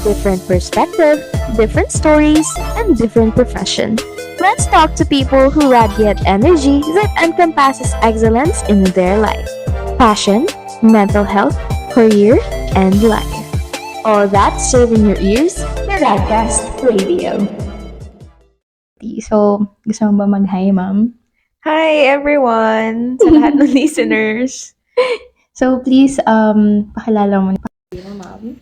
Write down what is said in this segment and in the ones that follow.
Different perspective, different stories, and different profession. Let's talk to people who radiate energy that encompasses excellence in their life. Passion, mental health, career, and life. All that served in your ears, the Radcast Radio. So, gusto mo ba mag-hi, ma'am? Hi everyone! Sa lahat ng listeners. So, please, pakilala mo ma'am.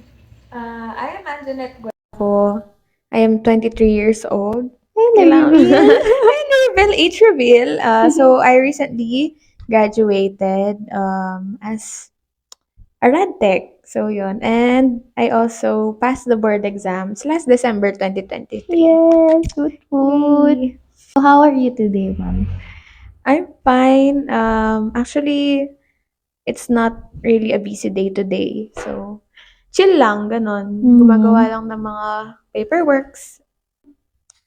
I am Anjanette Guapo. I am 23 years old. Ay, na-reveal. Age reveal. So I recently graduated as a RadTech. So yun. And I also passed the board exams last December 2023. Yes, good. Yay. So, how are you today, ma'am? I'm fine. Actually, it's not really a busy day today. So, chill lang, ganon. Gumagawa lang ng mga paperworks.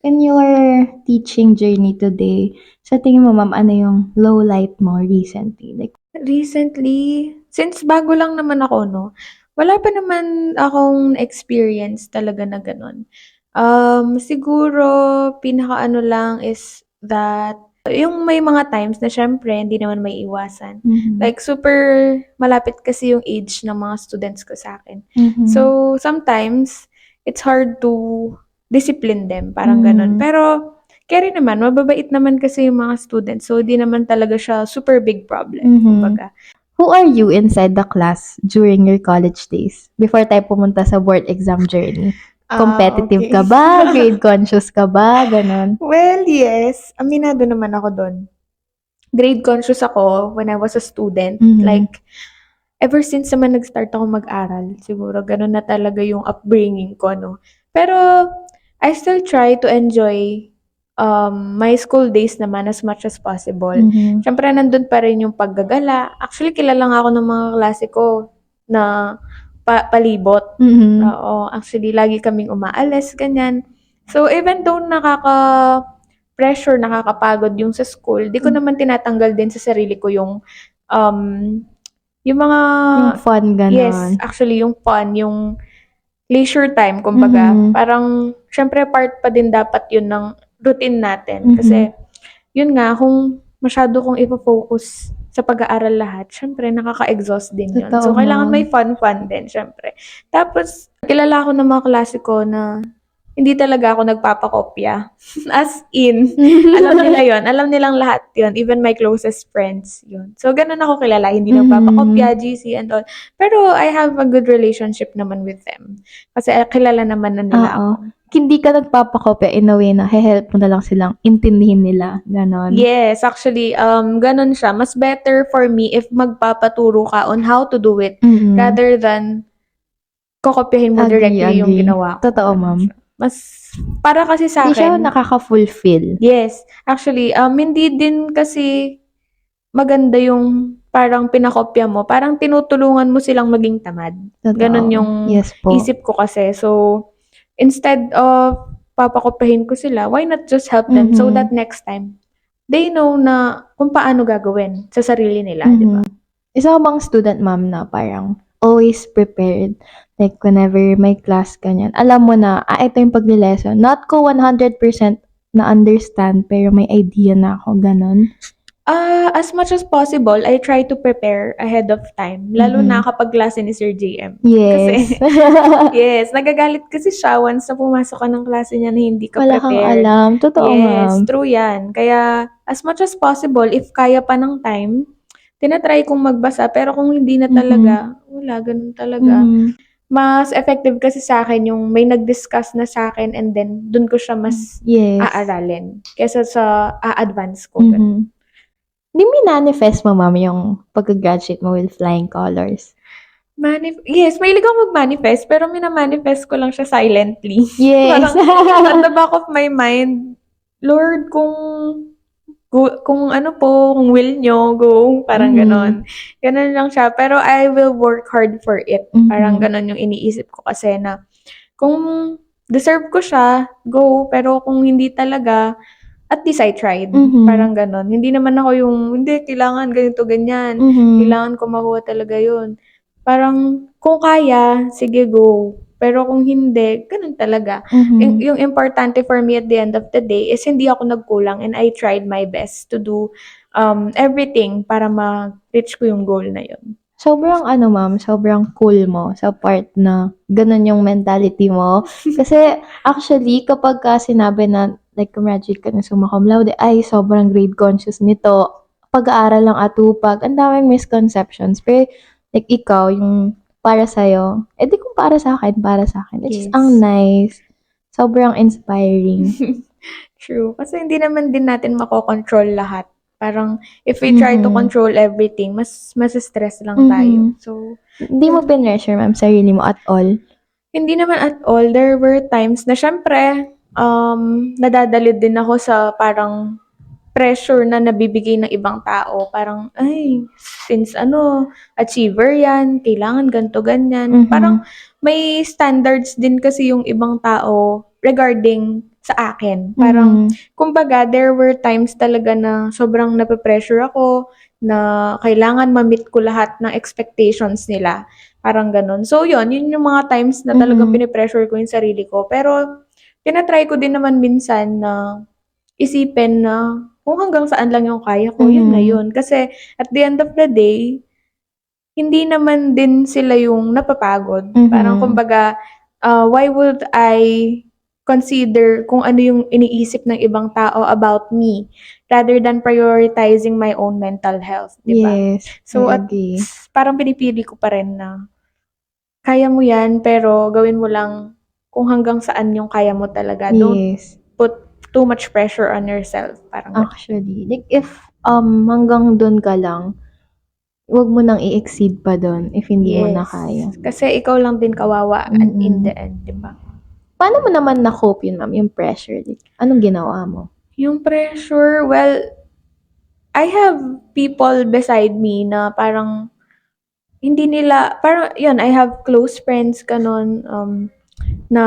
In your teaching journey today, sa tingin mo, ma'am, ano yung low light mo recently? Like, Recently, since bago lang naman ako, no, wala pa naman akong experience talaga na ganon. Siguro, pinaka-ano lang is that, yung may mga times na syempre, hindi naman may iwasan. Like, super malapit kasi yung age ng mga students ko sa akin. So, sometimes, it's hard to discipline them, parang ganon. Pero, carry naman, mababait naman kasi yung mga students. So, di naman talaga siya super big problem, kumbaga. who are you inside the class during your college days? Before tayo pumunta sa board exam journey. Competitive Okay. ka ba? Grade conscious ka ba? Ganon. Well, yes. Aminado naman ako doon. Grade conscious ako when I was a student. Like, ever since naman nag-start ako mag-aral, siguro ganun na talaga yung upbringing ko, no? Pero, I still try to enjoy my school days naman as much as possible. Siyempre, nandun pa rin yung paggagala. Actually, kilala nga ako ng mga klase ko na palibot. Oo, actually, lagi kaming umaalis, ganyan. So, even though nakaka-pressure, nakakapagod yung sa school, di ko naman tinatanggal din sa sarili ko yung mga... Yung fun, ganon. Yes, actually, yung fun, yung leisure time, kumbaga. Parang, syempre, part pa din dapat yun ng routine natin. Kasi, yun nga, kung masyado kong ipo-focus sa pag-aaral lahat, syempre, nakaka-exhaust din yun. Totoo, So, kailangan ma'am. may fun din, syempre. Tapos, kilala ko ng mga klase ko na hindi talaga ako nagpapakopya. As in, alam nila yon, alam nilang lahat yon, even my closest friends yun. So, ganun ako kilala, hindi nagpapakopya, GC and all. Pero, I have a good relationship naman with them. Kasi kilala naman na nila ako. Hindi ka nagpapakopya in a way na help mo na lang silang intindihin nila. Ganon. Yes, actually, ganun siya. Mas better for me if magpapaturo ka on how to do it rather than kokopyahin mo directly yung ginawa ko. Totoo, ma'am. Mas, para kasi sa Hindi siya akin, nakaka-fulfill. yes. Actually, hindi din kasi maganda yung parang pinakopya mo. Parang tinutulungan mo silang maging tamad. Totoo. Ganun yung Yes po. isip ko kasi. So, instead of papakopyahin ko sila, why not just help them so that next time, they know na kung paano gagawin sa sarili nila, di ba? Isa ka bang student, ma'am, na parang always prepared? Like, whenever may class, ganyan. Alam mo na, ito yung pagli-lesson. Not ko 100% na understand, pero may idea na ako, ganon. As much as possible, I try to prepare ahead of time. Lalo na kapag klase ni Sir JM. Yes. Yes, nagagalit kasi siya once na pumasok ka ng klase niya na hindi ka Wala kang prepared. alam. Totoo, Yes, ma'am. true yan. Kaya, as much as possible, if kaya pa ng time, tinatry kong magbasa. Pero kung hindi na talaga, wala, ganun talaga. Mas effective kasi sa akin yung may nag-discuss na sa akin and then dun ko siya mas Yes. aaralin. Kesa sa a-advance ko. Ganun. Hindi minanifest mo, ma'am, yung pag-graduate mo with flying colors. Yes, mahilig ako mag-manifest, pero minamanifest ko lang siya silently. Yes. Parang at the back of my mind, Lord, kung ano po, kung will nyo, go, parang ganon. Ganon lang siya. Pero I will work hard for it. Parang ganon yung iniisip ko kasi na kung deserve ko siya, go. Pero kung hindi talaga, at least I tried. Parang ganon. Hindi naman ako yung, hindi, kailangan ganito, ganyan. Kailangan ko makuha talaga yun. Parang, kung kaya, sige, go. Pero kung hindi, ganun talaga. Mhm. Yung importante for me at the end of the day is hindi ako nagkulang and I tried my best to do everything para ma-reach ko yung goal na yun. Sobrang ano, ma'am, sobrang cool mo sa part na gano'n yung mentality mo. Kasi actually kapagka sinabi na like graduate ka na summa cum laude, ay sobrang grade conscious nito, pag-aaral lang atupag, ang daming misconceptions. Pero like ikaw, yung para sa'yo, eh di kung para sa'kin, para sa'kin. It's just ang Yes. nice. Sobrang inspiring. True. Kasi hindi naman din natin makokontrol lahat. Parang if we try to Mhm. control everything, mas stress lang tayo. Mhm. So, Hindi mo yun. pinressure, ma'am, sarili mo at all? Hindi naman at all. There were times na syempre, nadadalid din ako sa parang pressure na nabibigay ng ibang tao. Parang, ay, since achiever yan, kailangan ganto ganyan. Parang Mhm. may standards din kasi yung ibang tao regarding sa akin. Parang, Mhm. kumbaga, there were times talaga na sobrang nape-pressure ako na kailangan ma-meet ko lahat ng expectations nila. Parang ganun. So, yun yung mga times na talagang Mhm. pinipressure ko yung sarili ko. Pero, tinatry ko din naman minsan na isipin na kung hanggang saan lang yung kaya ko, yun na Mhm. yun. Kasi at the end of the day, hindi naman din sila yung napapagod. Parang Mhm. kumbaga, why would I consider kung ano yung iniisip ng ibang tao about me rather than prioritizing my own mental health, 'di ba? Yes, So I at agree. parang pinipili ko pa rin na kaya mo 'yan pero gawin mo lang kung hanggang saan yung kaya mo talaga. Don't Yes, put too much pressure on yourself, parang gano'n. actually. Like if, hanggang dun ka lang, wag mo nang i-exceed pa dun if hindi mo na Yes, kaya. kasi ikaw lang din kawawa in the Mm. end, 'di ba? Paano mo naman na-cope yun, ma'am, yung pressure? Like, anong ginawa mo? Yung pressure, well, I have people beside me na parang hindi nila parang yun, I have close friends gano'n, na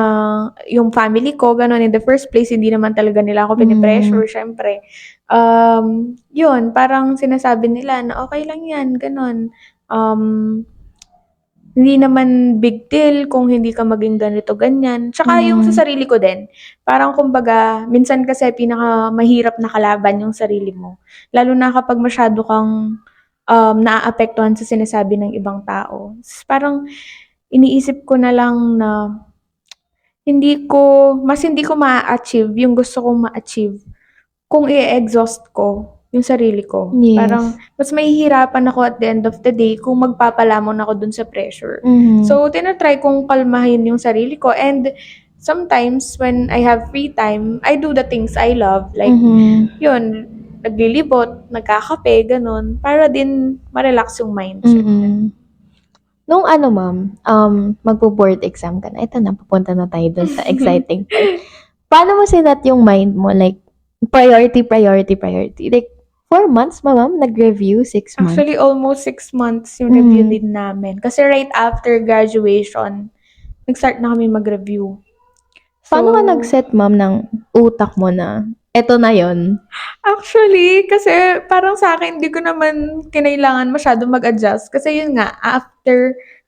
yung family ko gano'n, in the first place hindi naman talaga nila ako Hmm. pine-pressure siyempre. Yun parang sinasabi nila na, "Okey lang 'yan," gano'n. Um Hindi naman big deal kung hindi ka maging ganito, ganyan. Tsaka yung sa Mhm. sarili ko din, parang kumbaga minsan kasi pinakamahirap na kalaban yung sarili mo. Lalo na kapag masyado kang, naaapektuhan sa sinasabi ng ibang tao. Parang iniisip ko na lang na hindi ko maa-achieve yung gusto kong ma-achieve kung i-e-exhaust ko yung sarili ko. Parang Yes. mas mahihirapan ako at the end of the day kung magpapalamon ako dun sa pressure. Mhm. So, tina-try kong kalmahin yung sarili ko and sometimes when I have free time, I do the things I love. Like, Mhm. yun, naglilibot, nagkakape, ganun, para din ma-relax yung mind, syempre. Mm. Nung ano, ma'am, magbo-board exam ka na, eto na, papunta na tayo dun sa exciting part. Paano mo sinat yung mind mo? Like, priority, priority, priority. Like, 4 months ba, ma'am? Nag-review? 6 months? Actually, almost 6 months yung review Mhm. din namin. Kasi right after graduation, nag-start na kami mag-review. Paano ka So, nag-set, ma'am, ng utak mo na, eto na yon? actually, kasi parang sa akin hindi ko naman kinailangan masyadong mag-adjust kasi yun nga,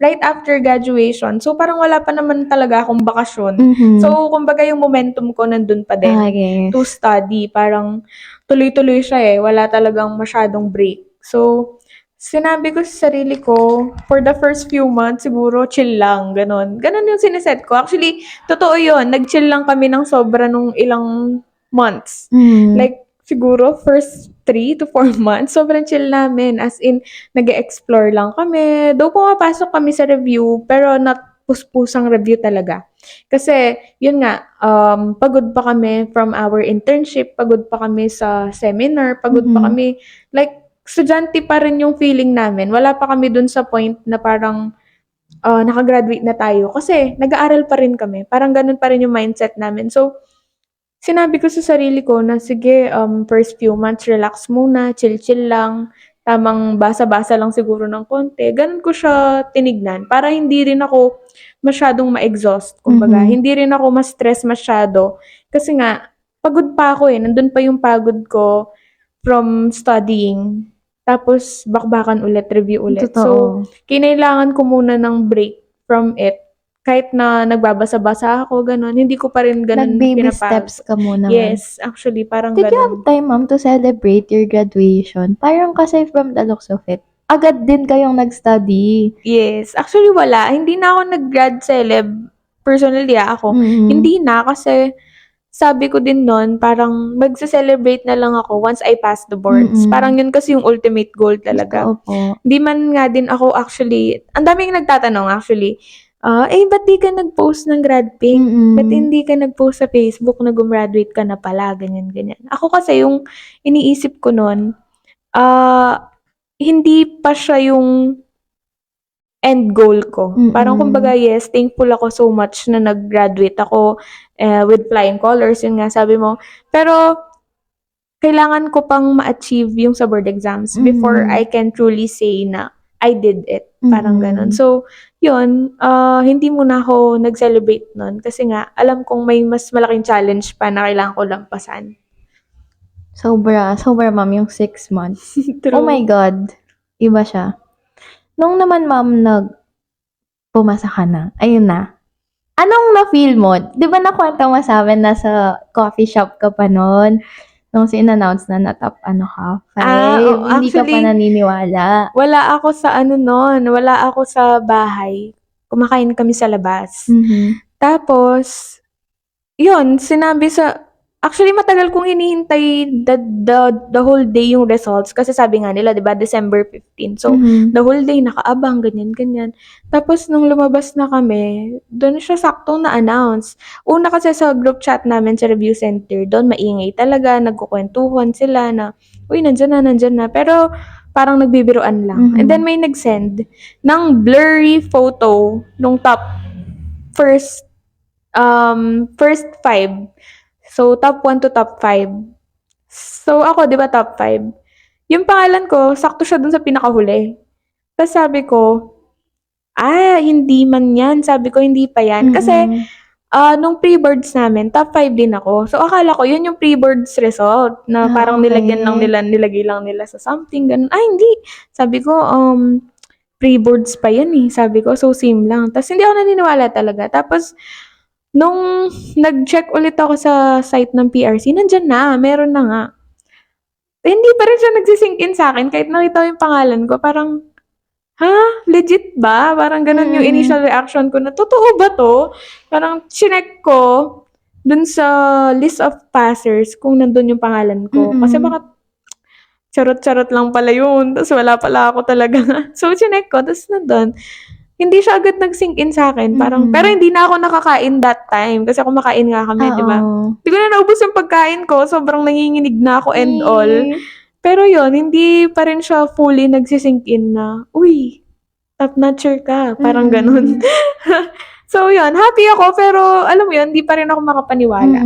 right after graduation, so parang wala pa naman talaga akong bakasyon. Mhm. So, kumbaga yung momentum ko nandun pa Ah, din to yes. study. Parang tuloy-tuloy siya, wala talagang masyadong break. So, sinabi ko sa sarili ko, for the first few months siguro chill lang, gano'n. Gano'n yung sine-set ko. Actually, totoo yun, nag-chill lang kami ng sobra nung ilang months. Mhm. Like, siguro first 3 to 4 months, sobrang chill namin. As in, nag-e-explore lang kami. Though pumapasok kami sa review, pero not puspusang review talaga. Kasi, yun nga, pagod pa kami from our internship, pagod pa kami sa seminar, pagod pa Mhm. kami. Like, estudyante pa rin yung feeling namin. Wala pa kami dun sa point na parang nakagraduate na tayo. Kasi, nag-aaral pa rin kami. Parang ganun pa rin yung mindset namin. So, sinabi ko sa sarili ko na, "Sige, first few months relax muna, chill-chill lang, tamang basa-basa lang siguro ng konti." Gano'n ko siya tinignan para hindi rin ako masyadong ma-exhaust kumbaga. Mhm. Hindi rin ako ma-stress masyado kasi nga pagod pa ako, nandun pa yung pagod ko from studying, tapos bakbakan ulit, review ulit. So, Totoo. kinailangan ko muna ng break from it Kahit na nagbabasa-basa ako, gano'n, hindi ko pa rin gano'n Nag-baby steps ka muna, ma'am. Yes, actually, parang Did you have gano'n. time, ma'am, to celebrate your graduation? Parang kasi from the looks of it, agad din kayong nag-study. Yes. Actually, wala. Hindi na ako nag-grad celeb. Personally, ako. Mm. Hindi na kasi sabi ko din nun, parang magse-celebrate na lang ako once I pass the boards. Mm. Parang yun kasi yung ultimate goal talaga. Totoo po. Hindi man nga din ako actually, ang daming nagtatanong actually, ba't di ka nag-post ng grad pic? Mm. Ba't hindi ka nag-post sa Facebook na gumraduate ka na pala? Ganyan, ganyan. Ako kasi yung iniisip ko nun, hindi pa siya yung end goal ko. Parang kumbaga, yes, thankful ako so much na nag-graduate ako with flying colors, yun nga sabi mo. Pero, kailangan ko pang ma-achieve yung sa board exams before I can truly say na I did it. Parang ganon. So, yun, hindi muna ako nag-celebrate nun kasi nga, alam kong may mas malaking challenge pa na kailangan ko lampasan. Sobra, ma'am, yung 6 months. True. Oh my God. Iba siya. Nung naman, ma'am, pumasa ka na, ayun na. Anong na-feel mo? Di ba nakwento mo sa amin na sa coffee shop ka pa noon? Nung in-announce na top ka? 5. Hindi ka pa actually, naniniwala. wala ako sa wala ako sa bahay. Kumakain kami sa labas. Tapos, yun, actually matagal kong hinihintay the whole day yung results kasi sabi nga nila, 'di ba, December 15. So, the whole day nakaabang ganyan. Tapos nung lumabas na kami, doon siya saktong na-announce. Una kasi sa group chat namin sa review center, doon maingay talaga, nagkukwentuhan sila na, uy, nandiyan na. Pero parang nagbibiruan lang. And then may nag-send ng blurry photo nung first 5. So, top 1 to top 5. So, ako, di ba, top 5. Yung pangalan ko, sakto siya dun sa pinakahuli. Tapos sabi ko, hindi man yan. Sabi ko, hindi pa yan. Kasi, nung pre-boards namin, top 5 din ako. So, akala ko, yun yung pre-boards result. Na parang okay. nilagay lang nila sa something, ganun. Hindi. Sabi ko, pre-boards pa yan eh. Sabi ko, so same lang. Tapos, hindi ako naniniwala talaga. Tapos, nung nag-check ulit ako sa site ng PRC, nandyan na, meron na nga. Hindi pa rin siya nagsisink in sa akin, kahit nakita ko yung pangalan ko, parang, legit ba? Parang ganun yung initial reaction ko na, totoo ba to? Parang chinek ko dun sa list of passers kung nandun yung pangalan ko. Kasi baka charot-charot lang pala yun, tapos wala pala ako talaga. So, chinek ko, tapos nandun. Hindi siya agad nag-sink in sa akin. Parang, pero hindi na ako nakakain that time. Kasi kumakain nga kami, di ba? Hindi ko na naubos yung pagkain ko. Sobrang nanginginig na ako and all. Pero yon, hindi pa rin siya fully nagsisink in na, uy, top-notcher ka. Parang ganun. So, yon, happy ako. Pero, alam mo yun, hindi pa rin ako makapaniwala.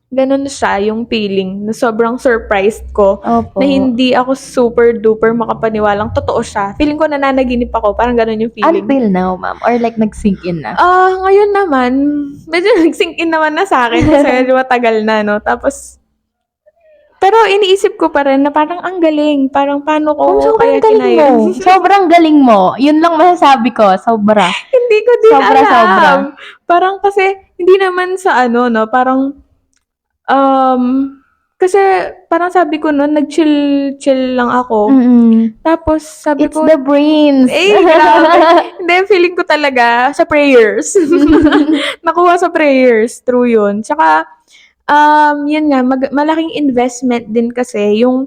Ganun siya, yung feeling na sobrang surprised ko. Opo. Na hindi ako super duper makapaniwalang totoo siya. Feeling ko nananaginip ako, parang ganun yung feeling. Until now, ma'am? Or like nag-sink in na? Ngayon naman, medyo nag-sink in naman na sa akin kasi medyo matagal na, no? Tapos, pero iniisip ko pa rin na parang ang galing. Parang paano ko sobrang kaya galing kinaya. mo. Sobrang galing mo. Yun lang masasabi ko. Sobra. Hindi ko din Sobra. alam. Parang kasi, hindi naman sa no? Parang, kasi parang sabi ko noon, nag-chill lang ako. Tapos sabi It's ko, the brains. grabe. Hindi, feeling ko talaga sa prayers. Nakuha sa prayers. True yun. Tsaka, yun nga, malaking investment din kasi yung,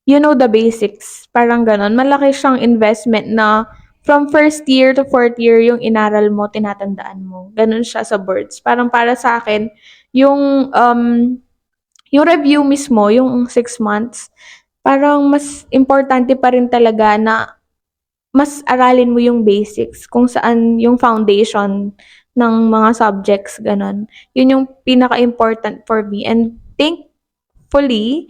the basics. Parang ganon. Malaki siyang investment na from first year to fourth year, yung inaral mo, tinatandaan mo. Ganon siya sa boards. Parang para sa akin, yung review mismo, yung 6 months, parang mas importante pa rin talaga na mas aralin mo yung basics, kung saan yung foundation ng mga subjects, ganon. Yun yung pinaka-important for me. And thankfully,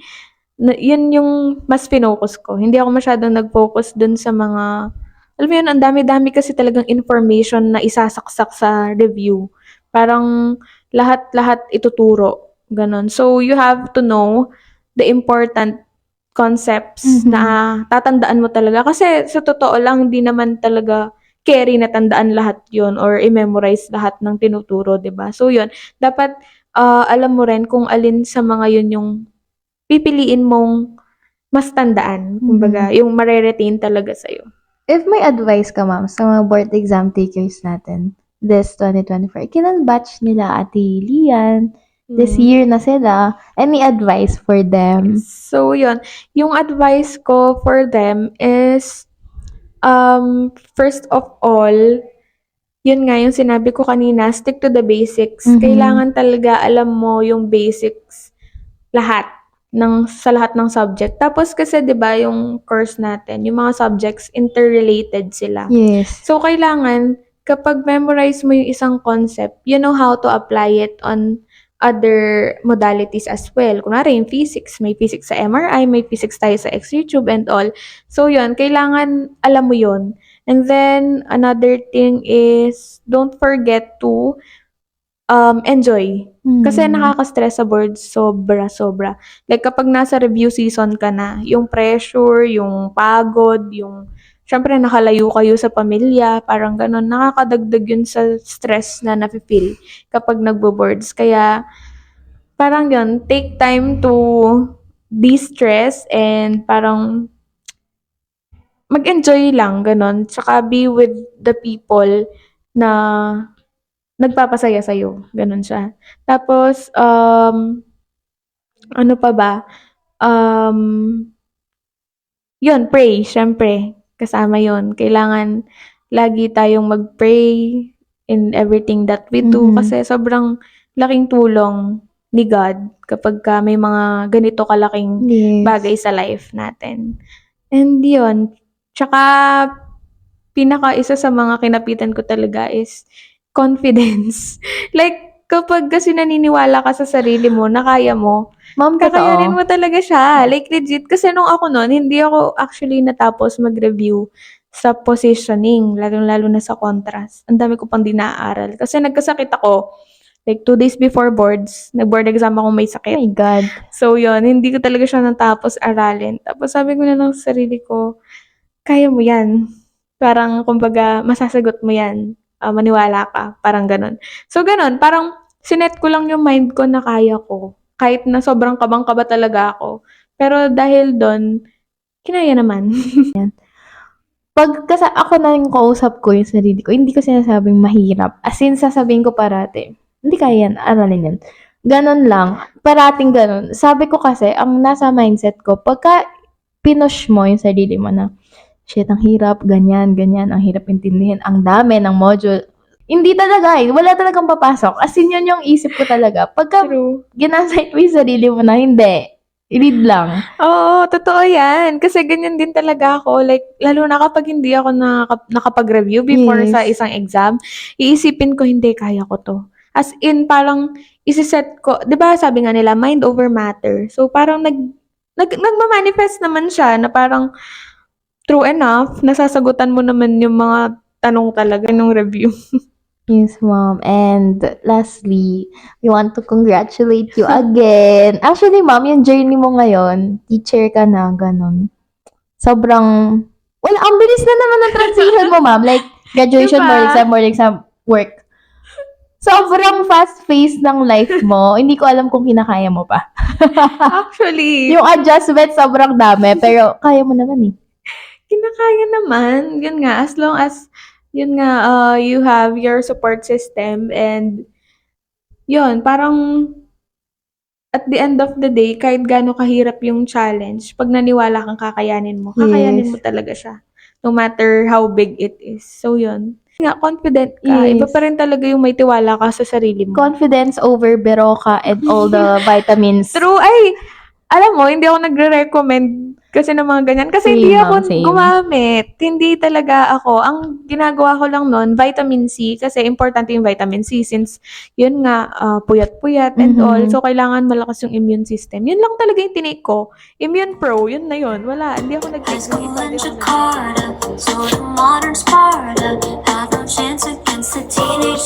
yun yung mas pinocus ko. Hindi ako masyadong nag-focus dun sa mga, alam mo yun, ang dami-dami kasi talagang information na isasaksak sa review. Parang lahat-lahat ituturo. Ganon. So, you have to know the important concepts na tatandaan mo talaga. Kasi sa totoo lang, hindi naman talaga carry na tandaan lahat yun or i-memorize lahat ng tinuturo, 'di ba? So yun, dapat alam mo rin kung alin sa mga yun yung pipiliin mong mas tandaan. Kumbaga, yung mare-retain talaga sa'yo. If may advice ka, ma'am, sa mga board exam takers natin this 2024, kinal-batch nila Ate Lian, this year na sila, any advice for them? So, yun. Yung advice ko for them is, first of all, yun nga yung sinabi ko kanina, stick to the basics. Kailangan talaga alam mo yung basics lahat sa lahat ng subject. Tapos kasi 'di ba yung course natin, yung mga subjects interrelated sila. Yes. So kailangan kapag memorize mo yung isang concept, you know how to apply it on other modalities as well. Kunwari yung physics, may physics sa MRI, may physics tayo sa X-ray tube and all. So yun, kailangan alam mo yun. And then another thing is don't forget to enjoy. Kasi nakaka-stress sa board sobra. Like kapag nasa review season ka na, yung pressure, yung pagod, yung syempre nakalayo kayo sa pamilya, parang ganun, nakakadagdag yun sa stress na nafe-feel kapag nagbo-boards. Kaya parang yun, take time to de-stress and parang mag-enjoy lang, ganun. Tsaka be with the people na nagpapasaya sa'yo. Ganun siya. Tapos, ano pa ba? Yun, pray, syempre. Kasama yun. Kailangan lagi tayong mag-pray in everything that we do. Kasi sobrang laking tulong ni God kapag may mga ganito kalaking bagay sa life natin. And yun. Tsaka, isa sa mga kinapitan ko talaga is confidence. Like, kapag kasi naniniwala ka sa sarili mo na kaya mo, Ma'am, kakayanin totoo. mo talaga siya. Like, legit. Kasi nung ako nun, hindi ako actually natapos mag-review sa positioning, lalong-lalo na sa contrast. Ang dami ko pang di naaaral. Kasi nagkasakit ako. Like, 2 days before boards, nag-board exam ako may Oh sakit. my God. So, yun, hindi ko talaga siya natapos aralin. Tapos sabi ko na lang sa sarili ko, kaya mo yan. Parang, kumbaga, masasagot mo yan. Maniwala ka. Parang ganun. So, ganun. Parang, sinet ko lang yung mind ko na kaya ko. Kahit na sobrang kabang-kaba talaga ako. Pero dahil doon, kinaya naman. Pag ako na yung kausap ko yung sarili ko, hindi ko sinasabing mahirap. As in, sasabihin ko parati, hindi kaya yan, aralin yan. Ganon lang. Parating ganon. Sabi ko kasi, ang nasa mindset ko, pagka pinush mo yung sarili mo na, shit, ang hirap, ganyan, ang hirap intindihin, ang dami ng module. Hindi talaga wala talagang papasok. As in, yun yung isip ko talaga. Pagka True. ginasight mo yung sarili mo na, hindi. I-read lang. Oo, totoo yan. Kasi ganyan din talaga ako. Like, lalo na kapag hindi ako nakapag-review before Yes. sa isang exam, iisipin ko, hindi, kaya ko to. As in, parang, isiset ko, di ba sabi nga nila, mind over matter. So, parang nagmamanifest naman siya na parang, true enough, nasasagutan mo naman yung mga tanong talaga ng review. Yes, ma'am. And lastly, we want to congratulate you again. Actually, ma'am, yung journey mo ngayon, teacher ka na, ganun. Sobrang, well, ang bilis na naman ng transition mo, ma'am. Like, graduation, Diba? board exam, work. Sobrang fast-paced ng life mo. Hindi ko alam kung kinakaya mo pa. Actually, Yung adjustment, sobrang dami. Pero, kaya mo naman eh. kinakaya naman. Yun nga, as long as, yun nga, you have your support system and, yun, parang, at the end of the day, kahit gaano kahirap yung challenge, pag naniwala kang kakayanin mo, kakayanin mo talaga siya. No matter how big it is. So, yun. Nga, confident ka. Iba Yes. pa rin talaga yung may tiwala ka sa sarili mo. Confidence over Beroka and all the vitamins. True. Ay, alam mo, hindi ako nagre-recommend kasi ng mga ganyan. Kasi hindi Same, ako ma'am, same. gumamit. Hindi talaga ako. Ang ginagawa ko lang nun, vitamin C. Kasi importante yung vitamin C since yun nga, puyat-puyat and all. So, kailangan malakas yung immune system. Yun lang talaga yung tinake ko. Immune Pro, yun na yun. Wala, hindi ako nag-take ng iba. in Jakarta, sort of modern Sparta, have no chance against the teenage